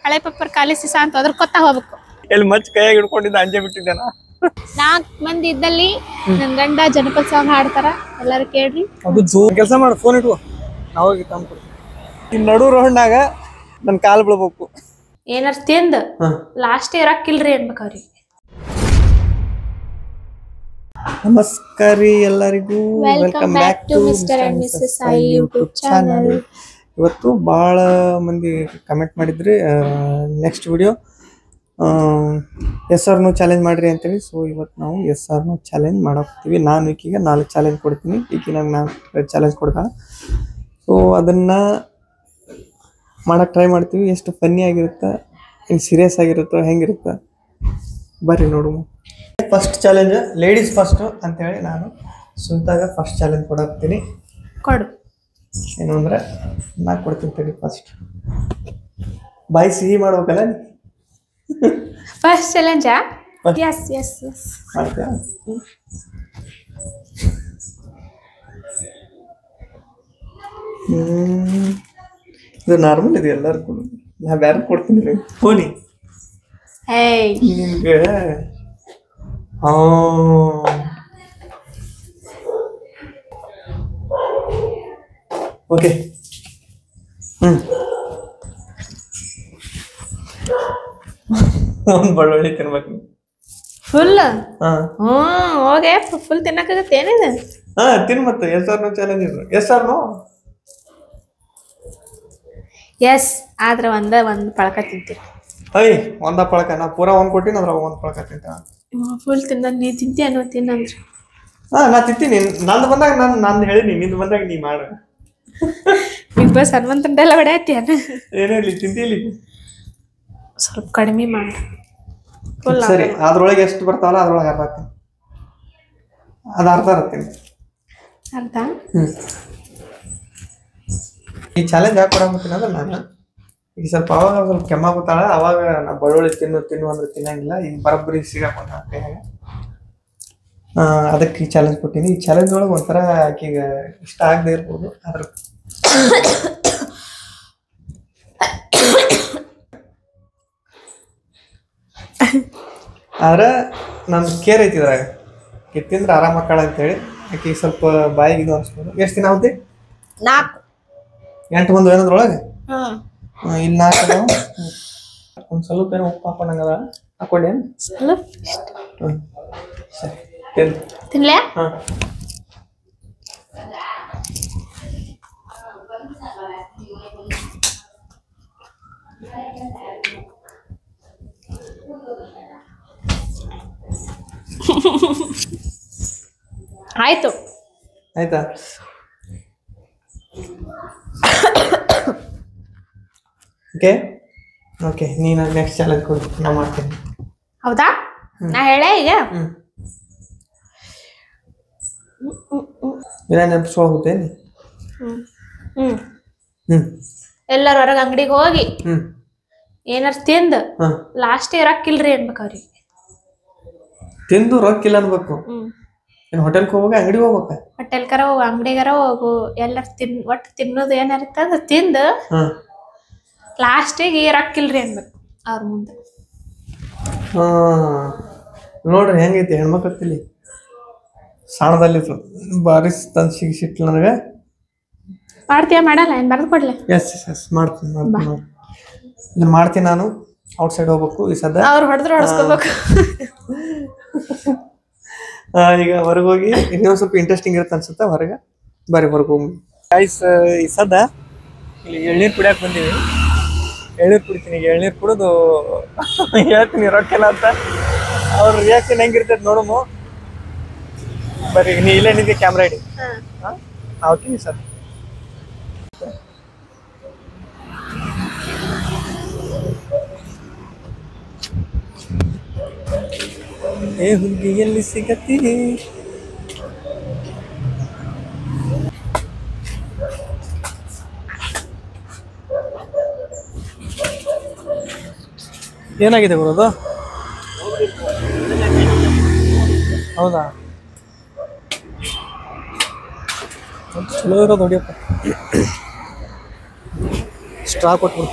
ಹಳೆ ಪೇಪರ್ ಖಾಲಿ ಸಿಸ ಅಂತ ಅದ್ರಕೊತ್ತಾ ಹೋಗ್ಬೇಕು. ಎಲ್ಲಿ ಮಚ್ ಕೈಯಾಗ ಹಿಡ್ಕೊಂಡಿದ್ದ ಅಂಜೆ ಬಿಟ್ಟಿದ್ದೇನ. 4 ಮಂದಿ ಇದ್ದಲ್ಲಿ ನನ್ ಗಂಡ ಜನಪದ ಸಾಂಗ್ ಹಾಡ್ತಾರ, ಎಲ್ಲಾರು ಕೇಳ್ರಿ. ಅದು ಕೆಲಸ ಮಾಡು, ಫೋನ್ ಇಟ್ಕೋ, ನಾವಾಗಿ ತಂದ್ಕೊಡ್ತೀನಿ. ಈ ನಡು ರೋಡ್ನಾಗ ನನ್ ಕಾಲ್ ಬೀಳ್ಬೇಕು. ಏನಾರ ತಿಂದ ಲಾಸ್ಟ್ ಇರಕ್ಕಿಲ್ರಿ ಅನ್ಬೇಕು ಅವ್ರಿಗೆ. ನಮಸ್ಕಾರ ರೀ ಎಲ್ಲರಿಗೂ, welcome back to mister and missus Sai YouTube channel. ಇವತ್ತು ಭಾಳ ಮಂದಿ ಕಮೆಂಟ್ ಮಾಡಿದ್ರಿ next video yes or no challenge ಮಾಡ್ರಿ ಅಂತೇಳಿ. ಸೊ ಇವತ್ತು ನಾವು ಎಸ್ ಆರ್ ನೋ ಚಾಲೆಂಜ್ ಮಾಡೋಕ್ತೀವಿ. ನಾನು ಈಕಿಗೆ 4 ಚಾಲೆಂಜ್ ಕೊಡ್ತೀನಿ, ಈಕೆ ನಂಗೆ 4 ಚಾಲೆಂಜ್ ಕೊಡ್ತಾಳೆ. ಸೊ ಅದನ್ನು ಮಾಡೋಕ್ಕೆ ಟ್ರೈ ಮಾಡ್ತೀವಿ. ಎಷ್ಟು ಫನ್ನಿ ಆಗಿರುತ್ತೆ, ಇನ್ನು ಸೀರಿಯಸ್ ಆಗಿರುತ್ತೋ ಹೆಂಗಿರುತ್ತೆ ಬರ್ರಿ ನೋಡು. ಫಸ್ಟ್ ಚಾಲೆಂಜ್ ಲೇಡೀಸ್ ಫಸ್ಟ್ ಅಂತೇಳಿ ನಾನು ಸುಂತಾಗ ಫಸ್ಟ್ ಚಾಲೆಂಜ್ ಕೊಡಾಕ್ತೀನಿ. ಕೊಡು. ಏನು ಅಂದರೆ ನಾ ಕೊಡ್ತೀನಿ ತಡಿ. ಫಸ್ಟ್ ಬಾಯಿ ಸಿಹಿ ಮಾಡ್ಬೇಕಲ್ಲ. ಫಸ್ಟ್ ಚಾಲೆಂಜಾ? ಎಸ್ ಎಸ್ ಎಸ್ ಮಾಡ್ತೀಯ? ಇದು ನಾರ್ಮಲ್ ಇದೆ ಎಲ್ಲರೂ ಕೊಡು. ನಾ ಬೇರೆ ಕೊಡ್ತೀನಿ ಫೋನಿ ನಿಮ್ಗೆ. ಓಕೆ ಒಂದು ಬಳ್ಳುಳ್ಳಿ ತಿನ್ಬೇಕು ಫುಲ್. ಹೋಗೆ ಫುಲ್ ತಿನ್ನಕ್ಕಾಗತ್ತೆ ಏನಿದೆ? ತಿನ್. ಮತ್ತೆ ಎಸ್ ಆರ್ ನೋ ಚಾಲೆಂಜ್ ಇದು. Yes or no? ಎಸ್. ಆದ್ರೆ ಒಂದು ಪಳಕ ತಿಂತೀರಿ. ಒಂದ ಪಳಕ ನಾ ಪೂರಾ ಒಂದ್ ಕೊಟ್ಟಿನಿ, ಅದ್ರಾಗ ಒಂದ್ ಪಳಕ ತಿಂತ. ಫುಲ್ ತಿಂದ ನೀ ತಿಂತಿ ಅನ್ನೋ ತಿನ್ನಂದ್ರೆ. ನಾ ತಿಂತೀನಿ. ನಂದು ಬಂದಾಗ ನಾನು ಹೇಳಿನಿ, ನಿಂದು ಬಂದಾಗ ನೀ ಮಾಡ. ಬಿಗ್ ಬಾಸ್ ಹನುಮಂತಂಡೆಲ್ಲ ಹೊಡೆಯತ್ತಿ ಅನ್ನ. ಏನೇ ಇಲ್ಲಿ ತಿಂತೀಲಿ, ಸ್ವಲ್ಪ ಕಡಿಮೆ ಮಾಡಿ. ಸರಿ, ಅದ್ರೊಳಗೆ ಎಷ್ಟು ಬರ್ತಾವಲ್ಲ ಅದ್ರೊಳಗೆ ಅರ್ಧ ಹಾಕ್ತೀನಿ. ಅದು ಅರ್ಧ ಇರ್ತೀನಿ. ಅರ್ಧ? ಈ ಚಾಲೆಂಜ್ ಯಾಕೆ ಕೊಡಂಬತ್ತೀನಿ ಅಂದ್ರೆ ನಾನು ಈಗ ಸ್ವಲ್ಪ ಅವಾಗ ಸ್ವಲ್ಪ ಕೆಮ್ಮಾಗುತ್ತಾಳ, ಅವಾಗ ನಾ ಬಳ್ಳುಳ್ಳಿ ತಿನ್ನು ಅಂದ್ರೆ ತಿನ್ನಂಗಿಲ್ಲ. ಈಗ ಬರಬ್ಬರಿ ಸಿಗಾಕೊಂಡ ಕೈಯಾಗ, ಅದಕ್ಕೆ ಈ ಚಾಲೆಂಜ್ ಕೊಟ್ಟೀನಿ. ಈ ಚಾಲೆಂಜ್ ಒಳಗೆ ಒಂಥರ ಆಕೆಗೆ ಇಷ್ಟ ಆಗದೆ ಇರ್ಬೋದು, ಆದ್ರೆ ನನ್ನ ಕೇರ್ ಐತಿ ಇದ್ರಾಗ. ತಿಂದ್ರೆ ಆರಾಮ ಆಕಾಳ ಅಂತೇಳಿ ಆಕೆ ಸ್ವಲ್ಪ ಬಾಯಿಗೆ ಇದು ಅನ್ಸ್ಬೋದು. ಎಷ್ಟು ದಿನ ಆಗುತ್ತೆ? 8 ಮಂದಿ ಏನದ್ರೊಳಗೆ ಇಲ್ಲಿ 4 ಅದಾವ. ಒಂದು ಸ್ವಲ್ಪ ಏನೋ ಉಪ್ಪು ಹಾಕೊಂಡಂಗದ, ಹಾಕೊಂಡೇನು? ಸರಿ, ತಿನ್ಲೇ? ಆಯ್ತು. ಆಯ್ತಾ? ಓಕೆ ಓಕೆ, ನೀನು ನೆಕ್ಸ್ಟ್ ಚಾಲೆಂಜ್ ಕೊಡು, ನಾ ಮಾಡ್ತೀನಿ. ಹೌದಾ? ನಾ ಹೇಳೇ ಈಗ. ನೆನಪಿಸ್ಕೋಗುತ್ತೆ. ಎಲ್ಲರೂ ಹೊರಗೆ ಅಂಗಡಿಗೆ ಹೋಗಿ ಏನಾರ ತಿಂದು ಲಾಸ್ಟ್ ರೊಕ್ಕಿಲ್ರಿ ಅನ್ಬೇಕು ಅವ್ರಿಗೆ. ತಿಂದು ರೊಕ್ಕಿಲ್ಲ ಅನ್ಬೇಕು. ಹೋಟೆಲ್ಗೆ ಹೋಗ್ಬೇಕು, ಅಂಗಡಿಗೆ ಹೋಗ್ಬೇಕ? ಹೋಟೆಲ್ಗಾರ ಹೋಗು, ಅಂಗಡಿಗಾರ ಹೋಗು, ಎಲ್ಲರೂ ಒಟ್ಟು ತಿನ್ನೋದು ಏನಾರ ತಿಂದು ಲಾಸ್ಟಿಗೆ ರೊಕ್ಕಿಲ್ರಿ ಅನ್ಬೇಕು ಅವ್ರ ಮುಂದೆ. ನೋಡ್ರಿ ಹೆಂಗೈತಿ ಹೆಣ್ಮಕ್ಳಲ್ಲಿ ಸಾಣದಲ್ಲಿತ್ತು. ಬಾರಿ ತಂದು ಸಿಟ್ಟಿಲ್ಲ ನನಗೆ. ಮಾಡ್ತೀಯ? ಮಾಡಲ್ಲ ಏನು ಬರೆದು ಕೊಡ್ಲಿ? ಎಸ್ ಮಾಡ್ತೀನಿ ಇದನ್ನ ಮಾಡ್ತೀನಿ. ನಾನು ಔಟ್ಸೈಡ್ ಹೋಗ್ಬೇಕು ಈ ಸದ್ಯ. ಅವ್ರು ಹೊಡೆದ್ರೆ ಹೊಡೆಸ್ಕೋಬೇಕು. ಈಗ ಹೊರಗೆ ಹೋಗಿ ಇನ್ನೊಂದು ಸ್ವಲ್ಪ ಇಂಟ್ರೆಸ್ಟಿಂಗ್ ಇರುತ್ತೆ ಅನ್ಸುತ್ತೆ. ಹೊರಗೆ ಬರೀ ಹೊರಗೆ ಹೋಗಿ ಗೈಸ್, ಈ ಸದ್ಯ ಇಲ್ಲಿ ಎಳ್ನೀರು ಕುಡಿಯಕ್ಕೆ ಬಂದೀವಿ. ಎಳ್ನೀರು ಕುಡಿತೀನಿ. ಈಗ ಎಳ್ನೀರು ಕುಡಿದು ಹೇಳ್ತೀನಿ ರೊಕ್ಕೆಲ್ಲ ಅಂತ. ಅವ್ರ ರಿಯಾಕ್ಷನ್ ಹೆಂಗಿರ್ತೈತೆ ನೋಡಮು. ಬರ್ರಿ, ನೀ ಇಲ್ಲೇ ನಿಂಗೆ ಕ್ಯಾಮ್ರಾ ಇಡಿ. Okay sir. ಹುಡುಗಿ ಎಲ್ಲಿ ಸಿಗತ್ತಿ? ಏನಾಗಿದೆ ಬರೋದು? ಹೌದಾ? ಚಲೋ ಇರೋದು ಹೊಡಿಯಪ್ಪ. ಸ್ಟ್ರಾ ಕೊಟ್ಬಿಡು.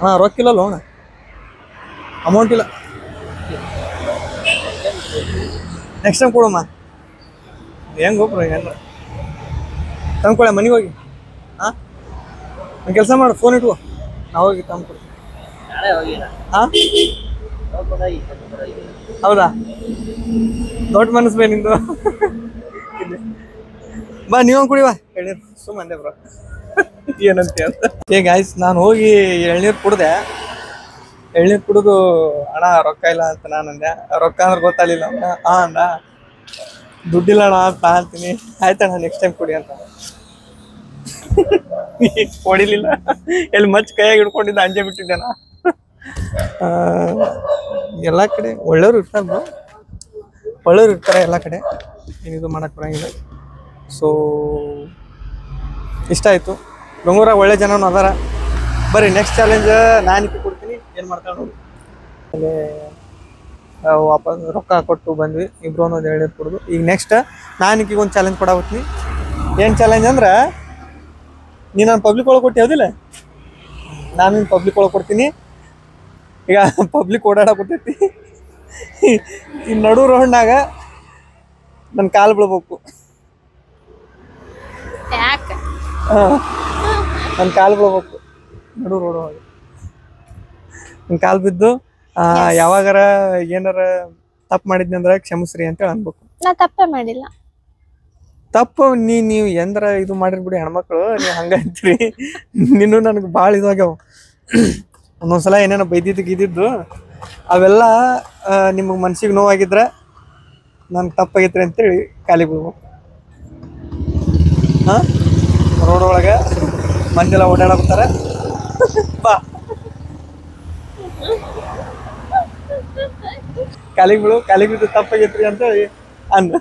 ಹಾಂ ರೊಕ್ಕ ಇಲ್ಲಲ್ಲ ಅಣ್ಣ, ಅಮೌಂಟ್ ಇಲ್ಲ. ನೆಕ್ಸ್ಟ್ ಟೈಮ್ ಕೊಡಮ್ಮ. ಹೆಂಗೆ ಹೋಗ್ರ ಹೆಂಗ ತಂದ್ಕೊಳ ಮನೆಗೆ ಹೋಗಿ. ಹಾಂ ಒಂದು ಕೆಲಸ ಮಾಡು, ಫೋನ್ ಇಟ್ಕೋ, ನಾವು ಹೋಗಿ ತಂದ್ಕೊಡ್ತೀವಿ. ಹಾಂ ಹೌದಾ, ದೊಡ್ಡ ಮನಸ್ಸು ಬೇ ನಿಂದು. ಬಾ ನೀವೊಂದು ಕುಡಿವಾ ಎಳ್ನೀರು, ಸುಮ್ಮನೆ ಬ್ರೋ ಏನಂತ ಅಂತ. ಗಾಯ್ಸ್ ನಾನು ಹೋಗಿ ಎಳ್ನೀರು ಕುಡ್ದೆ. ಎಳ್ನೀರು ಕುಡಿದು ಅಣ್ಣ ರೊಕ್ಕ ಇಲ್ಲ ಅಂತ ನಾನು ಅಂದೆ. ರೊಕ್ಕ ಅಂದ್ರೆ ಗೊತ್ತಾಗಲಿಲ್ಲ. ಹಾಂ ಅಂದ, ದುಡ್ಡಿಲ್ಲ ಅಣ್ಣ ಅಂತ ಅಂತೀನಿ. ಆಯ್ತಣ್ಣ ನೆಕ್ಸ್ಟ್ ಟೈಮ್ ಕುಡಿ ಅಂತ. ಕೊಡಿಲಿಲ್ಲ, ಎಲ್ಲಿ ಮಚ್ಚ ಕೈಯಾಗಿ ಹಿಡ್ಕೊಂಡಿದ್ದ, ಅಂಜೆ ಬಿಟ್ಟಿದ್ದೇನ. ಎಲ್ಲ ಕಡೆ ಒಳ್ಳೆಯವ್ರು ಇರ್ತಾರೆ ಬ್ರೋ, ಒಳ್ಳೆಯವ್ರು ಇರ್ತಾರೆ ಎಲ್ಲ ಕಡೆ, ಏನಿದು ಮಾಡಕ್ಕೆ ಬರೋಂಗಿಲ್ಲ. ಸೊ ಇಷ್ಟ ಆಯಿತು. ಬೆಂಗಳೂರಾಗ ಒಳ್ಳೆ ಜನನೂ ಅದಾರ. ಬರ್ರಿ ನೆಕ್ಸ್ಟ್ ಚಾಲೆಂಜ್ ನಾನು ಕೊಡ್ತೀನಿ, ಏನು ಮಾಡ್ತಾಳೆ ನೋಡಿ. ಆಮೇಲೆ ವಾಪಸ್ ರೊಕ್ಕ ಕೊಟ್ಟು ಬಂದ್ವಿ, ಇಬ್ರು ಒಂದೊಂದು ಎಳ್ನೀರು ಕುಡಿದು. ಈಗ ನೆಕ್ಸ್ಟ್ ನಾನು ಒಂದು ಚಾಲೆಂಜ್ ಕೊಡಾಕತ್ತೀನಿ. ಏನು ಚಾಲೆಂಜ್ ಅಂದ್ರೆ, ನೀನು ನಾನು ಪಬ್ಲಿಕ್ ಒಳಗೆ ಕೊಟ್ಟು ಯಾವುದಿಲ್ಲ, ನಾನು ನಿನ್ನ ಪಬ್ಲಿಕ್ ಒಳಗೆ ಕೊಡ್ತೀನಿ. ಈಗ ಪಬ್ಲಿಕ್ ಓಡಾಡಕತ್ತೈತಿ, ಈ ನಡು ರೋಡ್ನಾಗ ನನ್ನ ಕಾಲು ಬೀಳ್ಬೇಕು. ಯಾಕೆ ನನ್ನ ಕಾಲು ಬೀಳ್ಬೇಕು ನಡು ರೋಡ್ ಒಳಗೆ. ನನ್ನ ಕಾಲು ಬಿದ್ದು ಯಾವಾಗಾರ ಏನಾರ ತಪ್ಪು ಮಾಡಿದ್ನಿ ಅಂದ್ರೆ ಕ್ಷಮಿಸ್ರಿ ಅಂತೇಳಿ ಅನ್ಬೇಕು. ನಾ ತಪ್ಪೇ ಮಾಡಿಲ್ಲ. ತಪ್ಪು ನೀವು ಎಂದ್ರ ಇದು ಮಾಡಿರ್ಬಿಡಿ ಹೆಣ್ಮಕ್ಳು, ನೀವು ಹಂಗ ಅಂತೀರಿ. ನೀನು ನನಗೆ ಭಾಳ ಇದಾಗ್ಯಾವ. ಒಂದೊಂದ್ಸಲ ಏನೇನೋ ಬೈದಿದ್ದು ಅವೆಲ್ಲ ನಿಮಗೆ ಮನ್ಸಿಗೆ ನೋವಾಗಿದ್ರೆ ನನ್ಗೆ ತಪ್ಪಾಗೈತ್ರಿ ಅಂತೇಳಿ ಕಾಲಿಗೆ ಬಿಡ್ಬೇಕು. ಹಾಂ ರೋಡ್ ಒಳಗೆ ಮಂದೆಲ್ಲ ಓಡಾಡಕ್ತಾರೆ, ಬಾ ಕಾಲಿಗೆ ಬಿಡು, ಕಾಲಿಗೆ ಬಿದ್ದು ತಪ್ಪಾಗೈತ್ರಿ ಅಂತೇಳಿ ಅಂದ.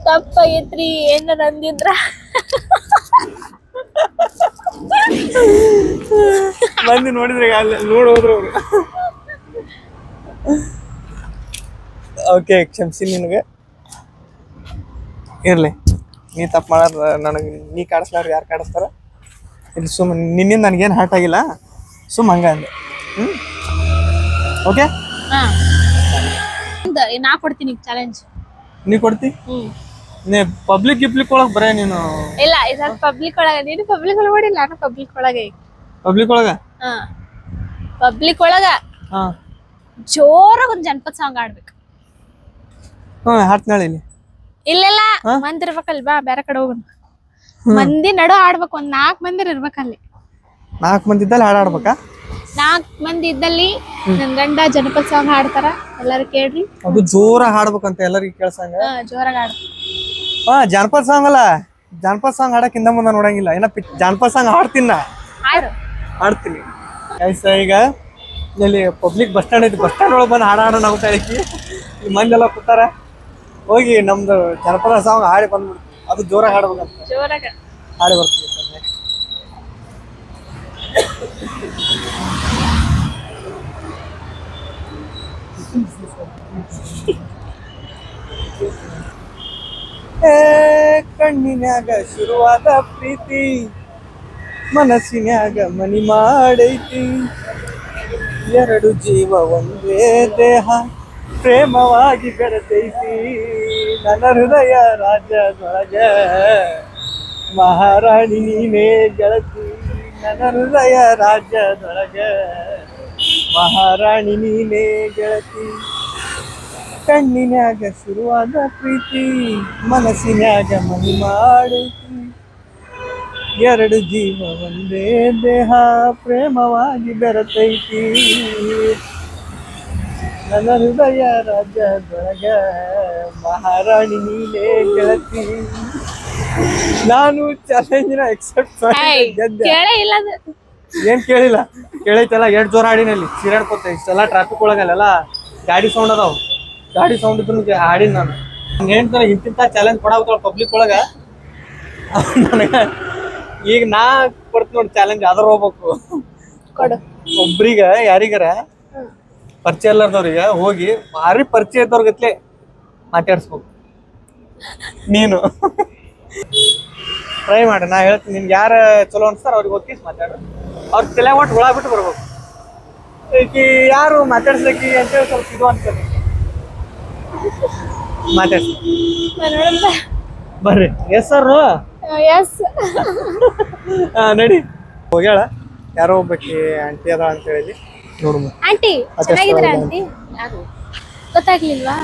ತಪ್ಪಾಗೈತ್ರಿ ಏನಾರ ಅಂದಿದ್ರ ಮಂದಿ ನೋಡಿದ್ರೆ ನೋಡಿ ಹೋದ್ರು ಅವರು. ಓಕೆ ಕ್ಷಮಿಸಿ ನಿನಗೆ, ಇರಲಿ. ನೀ ತಪ್ಪು ಮಾಡೋದು ನನಗೆ, ನೀ ಕಾಡಿಸ್ಲಾರ ಯಾರು ಕಾಡಿಸ್ತಾರ? ಇಲ್ಲಿ ಸುಮ್ಮನೆ ನಿನ್ನಿಂದ ನನಗೇನು ಹರ್ಟ್ ಆಗಿಲ್ಲ, ಸುಮ್ಮ ಹಂಗ ಅಂದೆ. ಓಕೆ ನಾ ಕೊಡ್ತೀನಿ ಚಾಲೆಂಜ್. ನೀ ಕೊಡ್ತಿ? ನೀ ಪಬ್ಲಿಕ್ ಗಿಪ್ಲಿಕ್ ಒಳಗೆ ಬರೇ ನೀನು. ಇಲ್ಲ ಇದು ಪಬ್ಲಿಕ್ ಒಳಗ, ನೀನು ಪಬ್ಲಿಕ್ ಒಳಗೆ ಓಡಿಲ್ಲ, ನಾನು ಪಬ್ಲಿಕ್ ಒಳಗೆ. ಪಬ್ಲಿಕ್ ಒಳಗ ಪಬ್ಲಿಕ್ ಒಳಗ ಜೋರಾಗ ಒಂದು ಜನಪದ ಸಾಂಗ್ ಆಡ್ಬೇಕು. ಹಾಡ್ತಾಳೆ ಇಲ್ಲಿ. ಇಲ್ಲೆಲ್ಲ ಮಂದಿ ಇರ್ಬೇಕಲ್, ಬಾ ಬೇರೆ ಕಡೆ ಹೋಗೋಣ. ಮಂದಿ ನಡು ಆಡ್ಬೇಕು, ಒಂದ್ 4 ಮಂದಿ ಇರ್ಬೇಕಲ್ಲಿ. 4 ಮಂದಿ ಇದ್ದಲ್ಲಿ ಹಾಡಾಡ್ಬೇಕಾ? 4 ಮಂದಿ ಇದ್ದಲ್ಲಿ ನನ್ ಗಂಡ ಜನಪದ ಸಾಂಗ್ ಹಾಡ್ತಾರ, ಎಲ್ಲಾರು ಕೇಳ್ರಿ. ಅದು ಜೋರಾಗಿ ಹಾಡ್ಬೇಕಂತ ಎಲ್ಲರಿಗೂ ಕೇಳ್ಸಂಗ. ಜೋರಾಗಿ ಆಡ್ಬೇಕು. ಜಾನಪದ ಸಾಂಗ್ ಅಲ್ಲ, ಜಾನಪದ ಸಾಂಗ್ ಹಾಡಕ್ ಹಿಂದ ಮುಂದೆ ನೋಡಂಗಿಲ್ಲ. ಏನ ಜಾನಪದ ಸಾಂಗ್ ಹಾಡ್ತೀನಿ, ನಾ ಹಾಡ್ತೀನಿ. ಈಗ ಇಲ್ಲಿ ಪಬ್ಲಿಕ್ ಬಸ್ ಸ್ಟ್ಯಾಂಡ್ ಐತಿ, ಬಸ್ ಸ್ಟ್ಯಾಂಡ್ ಒಳಗೆ ಬಂದು ಹಾಡೋಣ ಅಂತ ಹೇಳಿ ಈ ಮಂದೆಲ್ಲ ಕೂತಾರ. ಹೋಗಿ ನಮ್ದು ಜನಪದ ಸಾಂಗ್ ಹಾಡಿ ಬಂದ್ಬಿಡ್ತೀವಿ. ಅದು ಜೋರಾಗಿ ಹಾಡ್ಬೇಕಂತ, ಜೋರಾಗ ಹಾಡಿ ಬರ್ತೀವಿ. ಕಣ್ಣಿನ್ಯಾಗ ಶುರುವಾದ ಪ್ರೀತಿ, ಮನಸ್ಸಿನ್ಯಾಗ ಮನಿ ಮಾಡೈತಿ. 2 ಜೀವ ಒಂದೇ ದೇಹ, ಪ್ರೇಮವಾಗಿ ಬೆರೆತೈತಿ. ನನ್ನ ಹೃದಯ ರಾಜ್ಯದೊಳಗ ಮಹಾರಾಣಿ ನೀನೇ ಗೆಳತಿ. ನನ್ನ ಹೃದಯ ರಾಜ್ಯದೊಳಗ ಮಹಾರಾಣಿ ನೀನೇ ಗೆಳತಿ. ಕಣ್ಣಿನ್ಯಾಗ ಶುರುವಾದ ಪ್ರೀತಿ, ಮನಸ್ಸಿನ್ಯಾಗ ಮನಿ ಮಾಡೈತಿ. 2 ಜೀವ ಒಂದೇ ದೇಹ, ಪ್ರೇಮವಾಗಿ ಬೆರೆತೈತಿ. ನನ್ನ ಹೃದಯ ರಾಜ್ಯದೊಳಗ ಮಹಾರಾಣಿ ನೀನೇ ಗೆಳತಿ. ನಾನು ಚಾಲೆಂಜಿನ ಎಕ್ಸೆಪ್ಟ್ ಗೆದ್ದೆ. ಕೇಳೇ ಇಲ್ಲ ಅದು. ಏನ್ ಕೇಳಿಲ್ಲ, ಕೇಳೈತಲ್ಲ ಎಷ್ಟ್ ಜೋರ ಹಾಡಿನಲ್ಲಿ ಸೀರಾಡ್ಕೊತ ಇಷ್ಟೆಲ್ಲ ಟ್ರಾಫಿಕ್ ಒಳಗಲ್ಲ ಗಾಡಿ ಸೌಂಡ್ ಅದಾವ್, ಗಾಡಿ ಸೌಂಡ್ ಇದ್ರು ಹಾಡಿನ ನಾನು. ಹೇಳ್ತಾನೆ ಇಂತಿಂತ ಚಾಲೆಂಜ್ ಕೊಡಾಗ್ತಾವ ಪಬ್ಲಿಕ್ ಒಳಗ. ನನಗ ಈಗ ನಾ ಕೊಡ್ತೀನಿ ನೋಡಿ ಚಾಲೆಂಜ್, ಅದ್ರ ಹೋಗ್ಬೇಕು. ಕೊಡು. ಒಬ್ರಿಗ ಯಾರಿಗಾರ ಪರಿಚಯ ಇಲ್ಲಾರ್ದವ್ರಿಗೆ ಹೋಗಿ ಭಾರಿ ಪರಿಚಯ ಇದ್ದವ್ರ ಗತ್ಲೆ ಮಾತಾಡ್ಸ್ಬೇಕು ನೀನು. ಟ್ರೈ ಮಾಡಿ, ನಾ ಹೇಳ್ತೀನಿ ನಿನ್ಗೆ ಯಾರ ಚಲೋ ಅನ್ಸ್ತಾರ ಅವ್ರಿಗೆ ಹೋಗಿ ಮಾತಾಡ್ರಿ. ಅವ್ರ ತಲೆ ಒಟ್ಟು ಹುಳ ಬಿಟ್ಟು ಬರ್ಬೇಕು. ಈಕಿ ಯಾರು ಮಾತಾಡ್ಸ್ಲಿಕ್ಕೆ ಅಂತೇಳಿ ಸ್ವಲ್ಪ ಇದು ಅನ್ಸರಿ ಮಾತಾಡ್ಸಿ ಬರ್ರಿ. ಎಸ್ ಸರ್ ಎಸ್ ನಡಿ. ಹೋಗ್ಯಾಳ ಯಾರೋ ಒಬ್ಬಾಕಿ ಆಂಟಿ ಅದ ಅಂತ ಹೇಳಿ ನೋಡು. ಆಂಟಿ ಚೆನ್ನಾಗಿದ್ದೀರಾ ಆಂಟಿ? ಗೊತ್ತಾಗ್ಲಿಲ್ವಾ?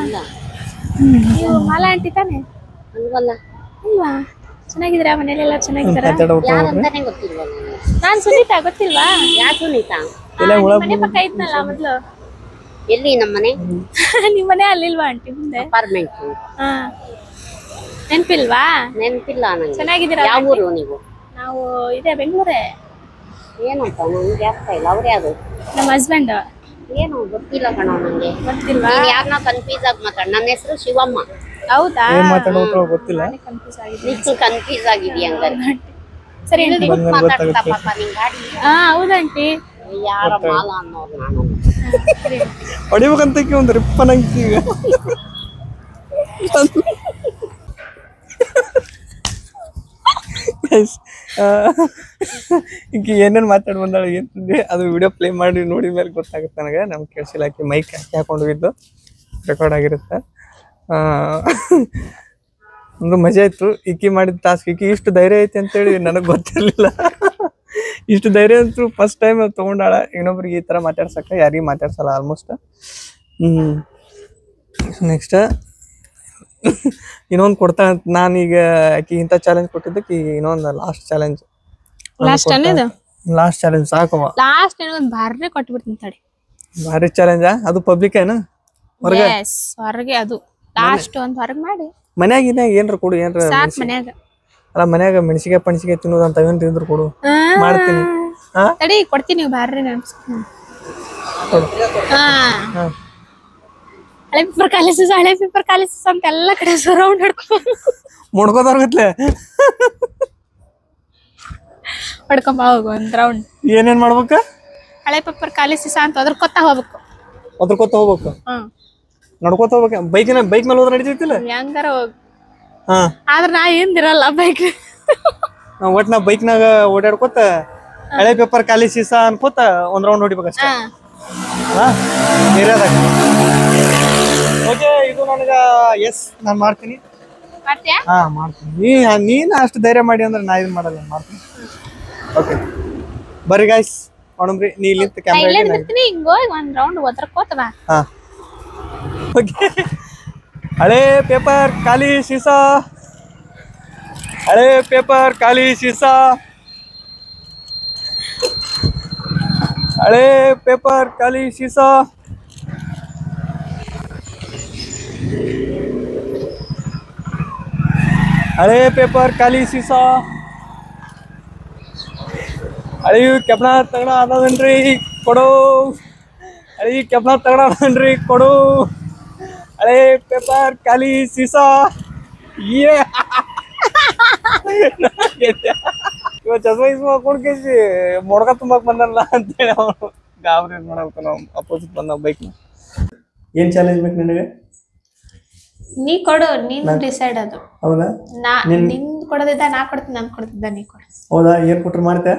ನೀವು ಮಾಲಾ ಆಂಟಿ ತಾನೆ? ಅಲ್ವಾ? ಚೆನ್ನಾಗಿದ್ದೀರಾ? ಮನೇಲೆಲ್ಲ ಚೆನ್ನಾಗಿದ್ದಾರಾ? ನಾನ್ ಸುನೀತಾ, ಗೊತ್ತಿಲ್ವಾ? ಯಾಕೆ ಸುನೀತಾ? ಮನೆ ಪಕ್ಕ ಇದ್ನಲ್ಲ ಮೊದ್ಲು. ಎಲ್ಲಿ ನಮ್ಮ ಮನೆ? ನಿಮ್ ಮನೆ ಅಲ್ಲಿಲ್ವಾ ಆಂಟಿ ಮುಂದೆ? ಅಪಾರ್ಟ್ಮೆಂಟ್. ಹಾ, ನೆನ್ಪಿಲ್ವಾ? ನೆನಪಿಲ್ಲ ನಂಗೆ. ಚೆನ್ನಾಗಿದ್ದೀರಾ? ಯಾವ ಊರು ನೀವು? ನಾವು ಇದೆ ಬೆಂಗಳೂರೇ. ಏನಂತ ನಂಗೆ ಆಗ್ತಾ ಇಲ್ಲ. ಅವ್ರು ಯಾರು? ನಮ್ಮ ಹಸ್ಬೆಂಡ್. ಏನು ಗೊತ್ತಿಲ್ಲ ಕಣೋ ನಂಗೆ. ಗೊತ್ತಿಲ್ವಾ? ನೀನ್ ಯಾರನ್ನ ಕನ್ಫ್ಯೂಸ್ ಆಗಿ ಮಾತಾಡ. ನನ್ನ ಹೆಸರು ಶಿವಮ್ಮ. ಹೌದಾ? ಗೊತ್ತಿಲ್ಲ. ಕನ್ಫ್ಯೂಸ್ ಆಗಿದೆ. ನೀನು ಕನ್ಫ್ಯೂಸ್ ಆಗಿದೀಯ ಹಂಗಾರೆ. ಸರಿ ಆಂಟಿ. ಮಾತಾಡ್ತಾ ಪಾಪ ನಿನ್ ಗಾಡಿ. ಹಾ ಹೌದಾ ಆಂಟಿ? ಯಾರ ಮಾಲ ಅನ್ನೋರು ನಾನು. ಹೊಡಿಬೇಕಂತ ಒಂದು ರಿಪ್ಪನಂಗಿ ಈಗ ಏನೇನು ಮಾತಾಡಿ ಬಂದಾಳ ಏನ್ತಂದೆ ಅದು ವಿಡಿಯೋ ಪ್ಲೇ ಮಾಡಿ ನೋಡಿದ ಮೇಲೆ ಗೊತ್ತಾಗುತ್ತೆ ನನಗೆ. ನಮ್ಗೆ ಕೇಳಿಸಿಲ್ಲ, ಆಕಿ ಮೈಕ್ ಹಾಕೊಂಡು ಹೋಗಿದ್ದು ರೆಕಾರ್ಡ್ ಆಗಿರುತ್ತೆ. ಒಂದು ಮಜಾ ಇತ್ತು ಈಕಿ ಮಾಡಿದ ಟಾಸ್ಕ್. ಈಕಿ ಇಷ್ಟು ಧೈರ್ಯ ಐತಿ ಅಂತೇಳಿ ನನಗೆ ಗೊತ್ತಿರಲಿಲ್ಲ. ಇಷ್ಟು ಧೈರ್ಯ ಅಂತೂ ಫಸ್ಟ್ ಟೈಮ್ ತೊಗೊಂಡಾಳ. ಇನ್ನೊಬ್ರಿಗೆ ಈ ಥರ ಮಾತಾಡ್ಸಕ್ಕೆ ಯಾರಿಗೆ ಮಾತಾಡ್ಸಲ್ಲ ಆಲ್ಮೋಸ್ಟ್. ನೆಕ್ಸ್ಟ್ ಇನ್ನೊಂದು ಕೊಡ್ತಾ ಅಂತ ನಾನೀಗ ಆಕಿ ಇಂಥ ಚಾಲೆಂಜ್ ಕೊಟ್ಟಿದ್ದಕ್ಕೆ ಈಗ ಇನ್ನೊಂದು ಲಾಸ್ಟ್ ಚಾಲೆಂಜ್. ಲಾಸ್ಟ್ ಚಾಲೆಂಜ್ ಸಾಕವ. ಲಾಸ್ಟ್ ಒಂದು ಭಾರಿ ಕೊಟ್ಬಿಡ್ತೀನಿ ತಡಿ. ಭಾರಿ ಚಾಲೆಂಜಾ? ಅದು ಪಬ್ಲಿಕ್ ಏನ ಹೊರಗೆ? ಹೊರಗೆ ಅದು ಲಾಸ್ಟ್ ಒಂದು ಹೊರಗೆ ಮಾಡಿ. ಮನ್ಯಾಗ ಏನ್ರ ಕೊಡು, ಏನ್ರ ಸಾಕ್ ಮನ್ಯಾಗ. ಅಲ್ಲ ಮನ್ಯಾಗ ಮೆಣಸಿಗೆ ತಿನ್ನೋದು ಅಂತ ಏನ್ ತಿಂದ್ರು ಕೊಡು, ಮಾಡ್ತೀನಿ. ತಡಿ ಕೊಡ್ತೀನಿ, ನೀವು ಭಾರಿ ನೆನ್ಸ್ಕೊಂಡು. ಹಳೆ ಪೇಪರ್ ಕಾಲೇಸಸ್, ಹಳೆ ಪೇಪರ್ ಕಾಲೇಸಸ್ ಅಂತ ಎಲ್ಲ ಕಡೆ ರೌಂಡ್ ಹಿಡ್ಕೊಂಡು ಮುಡ್ಕೋದವ್ರಗತ್ಲೆ ಹೊಡ್ಕೊಂಬ ಹೋಗು ಒಂದ್ ರೌಂಡ್. ಏನೇನ್ ಮಾಡ್ಬೇಕ? ಹಳೆ ಪೇಪರ್ ಕಾಲೇಸಸ್ ಅಂತ ಅದ್ರಕೊತ್ತ ಹೋಗ್ಬೇಕು. ಅದ್ರಕೊತ್ತ ಹೋಗ್ಬೇಕು, ನಡ್ಕೋತ ಹೋಗ್ಬೇಕು. ಬೈಕ್ ಮೇಲೆ ಹೋದ್ರೆ ನಡೀತೈತಿಲ್ಲ? ಹೆಂಗಾರ ಹೋಗ್. ಆದ್ರ ನಾ ಏನಿರಲ್ಲ ಬೈಕ್. ಒಟ್ ನಾ ಬೈಕ್ನಾಗ ಓಡಾಡ್ಕೋತ ಹಳೆ ಪೇಪರ್ ಖಾಲಿ ಸೀಸಾ ಅನ್ಕೋತ ಒಂದ್ ರೌಂಡ್ ಹೊಡಿಬೇಕಷ್ಟೇ. ಓಕೆ, ಇದು ನನಗ ಎಸ್, ನಾನ್ ಮಾಡ್ತೀನಿ. ಮಾಡ್ತೀನಿ. ನೀನ್ ಅಷ್ಟು ಧೈರ್ಯ ಮಾಡಿ ಅಂದ್ರೆ ನಾ ಇದನ್ ಮಾಡಲ್ಲ, ಮಾಡ್ತೀನಿ. ಓಕೆ ಬರ್ರಿ ಗಾಯ್ಸ್ ನೋಡಮ್ರಿ. ನೀ ಇಲ್ಲಿಂತ ಕ್ಯಾಮ್ರಾ ಹಿಂಗೋಗಿ ಒಂದ್ ರೌಂಡ್ ಒದ್ರಕೋತ ಬಾ. ಓಕೆ, ಹಳೆ ಪೇಪರ್ ಖಾಲಿ ಸೀಸಾ, ಹಳೆ ಪೇಪರ್ ಖಾಲಿ ಸೀಸಾ, ಹಳೆ ಪೇಪರ್ ಖಾಲಿ ಸೀಸಾ, ಹಳೆ ಪೇಪರ್ ಖಾಲಿ ಸೀಸಾ. ಹಳಿ ಕೆಪ್ನ ತಗಡ ಅದನ್ರಿ ಕೊಡು, ಹಳಿ ಕೆಪ್ನ ತಗಡ ಅದನ್ರಿ ಕೊಡು, ಹಳೆ ಪೇಪರ್ ಖಾಲಿ ಸೀಸಾ. ಇವ ಚಸ್ಮ ಇಸ್ಮ ಕೊಡ್ಕೇಸಿ ಮೊಡ್ಕ ತುಂಬಾಕ್ ಬಂದಲ್ಲ ಅಂತೇಳಿ ಅವನು ಗಾಬರಿ ಮಾಡಬೇಕು. ನಾವು ಅಪೋಸಿಟ್ ಬಂದ ಬೈಕ್. ಏನ್ ಚಾಲೆಂಜ್ ಬೇಕು ನಿನಗೆ? ನೀ ಕೊಡು, ನೀನ್ ಡಿಸೈಡ್. ಅದು ಹೌದಾ? ನಿನ್ ಕೊಡೋದಿದ್ದ ನಾ ಕೊಡ್ತೀನಿ, ನನ್ ಕೊಡ್ತಿದ್ದ ನೀ ಕೊಡ. ಹೌದಾ? ಏನ್ ಕೊಟ್ರು ಮಾಡ್ತೆ?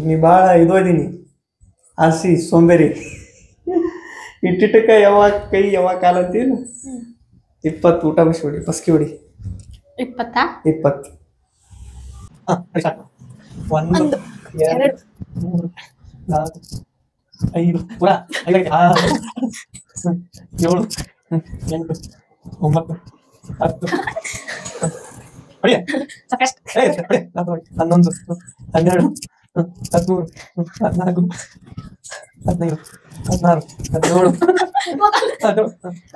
ನೀ ಬಾಳ ಇದೋದೀನಿ, ಆಸಿ ಸೋಂಬೇರಿ. ಇಟ್ಟಿಟ್ಟಕ್ಕ ಯಾವಾಗ ಕೈ ಯಾವಾಗ ಕಾಲ ಅಂತೀವಿ. 20 ಊಟ ಬಸಿ ಹೊಡಿ, ಬಸ್ಕಿ ಹೊಡಿ. 20? 20. 1 2 3 4 5 ಪೂರ 5 6 7 8 9 10 ಹೊಡಿ ಸಾಕಷ್ಟು. 11 12 13 14 15 16 17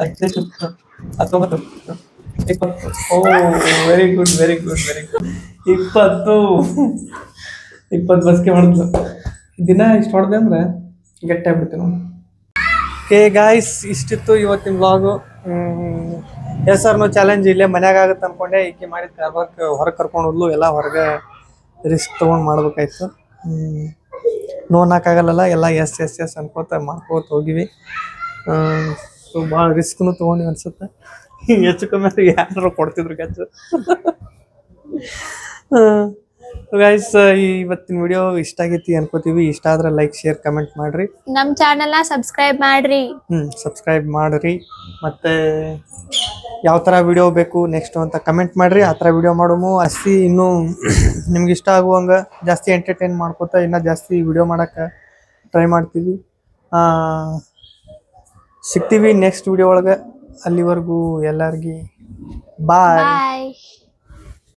18 19 20. ಓ ವೆರಿ ಗುಡ್ 20 ಬಸ್ಗೆ ಹೊಡೆದ್ಲು. ದಿನ ಇಷ್ಟು ಹೊಡೆದೆ ಅಂದ್ರೆ ಗಟ್ಟಿ ಆಗ್ಬಿಡ್ತೀವಿ ನಾವು. ಓಕೆ ಗಾಯ್ಸ್, ಇಷ್ಟಿತ್ತು ಇವತ್ತಿನ ವ್ಲಾಗು. SR ಚಾಲೆಂಜ್ ಇಲ್ಲೇ ಮನ್ಯಾಗ ಆಗುತ್ತೆ ಅನ್ಕೊಂಡೆ. ಈಕೆ ಮಾಡಿದ ಕಾರ್ಬಾರ್ಕ್ ಹೊರಗೆ ಕರ್ಕೊಂಡು ಹೋದ್ಲು. ಎಲ್ಲ ಹೊರಗೆ ರಿಸ್ಕ್ ತೊಗೊಂಡು ಮಾಡ್ಬೇಕಾಯ್ತು. ನೋ ಅನ್ನೋಕ್ಕಾಗಲ್ಲ, ಎಲ್ಲ ಎಸ್ ಅನ್ಕೋತ ಮಾಡ್ಕೋತ ಹೋಗಿವಿ. ಸೊ ಭಾಳ ರಿಸ್ಕ್ನು ತೊಗೊಂಡಿವಿ ಅನ್ಸುತ್ತೆ. ಹೆಚ್ಚು ಕಮ್ಮಿ ಯಾರು ಕೊಡ್ತಿದ್ರು ಗಚ್ಚು. ಗೈಸ್, ಇವತ್ತಿನ ವಿಡಿಯೋ ಇಷ್ಟ ಆಗೈತಿ ಅನ್ಕೋತೀವಿ. ಇಷ್ಟ ಆದ್ರೆ ಲೈಕ್, ಶೇರ್, ಕಮೆಂಟ್ ಮಾಡ್ರಿ. ನಮ್ ಚಾನೆಲ್ನ ಸಬ್ಸ್ಕ್ರೈಬ್ ಮಾಡ್ರಿ. ಸಬ್ಸ್ಕ್ರೈಬ್ ಮಾಡ್ರಿ. ಮತ್ತೆ ಯಾವ ಥರ ವಿಡಿಯೋ ಬೇಕು ನೆಕ್ಸ್ಟ್ ಅಂತ ಕಮೆಂಟ್ ಮಾಡ್ರಿ. ಆ ಥರ ವಿಡಿಯೋ ಮಾಡೋಮು. ಅಷ್ಟೇ ಇನ್ನೂ ನಿಮ್ಗೆ ಇಷ್ಟ ಆಗುವಂಗೆ ಜಾಸ್ತಿ ಎಂಟರ್ಟೈನ್ ಮಾಡ್ಕೋತಾ ಇನ್ನೂ ಜಾಸ್ತಿ ವಿಡಿಯೋ ಮಾಡೋಕ್ಕೆ ಟ್ರೈ ಮಾಡ್ತೀವಿ. ಸಿಗ್ತೀವಿ ನೆಕ್ಸ್ಟ್ ವಿಡಿಯೋ ಒಳಗೆ. ಅಲ್ಲಿವರೆಗೂ ಎಲ್ಲರಿಗೂ ಬಾಯ್.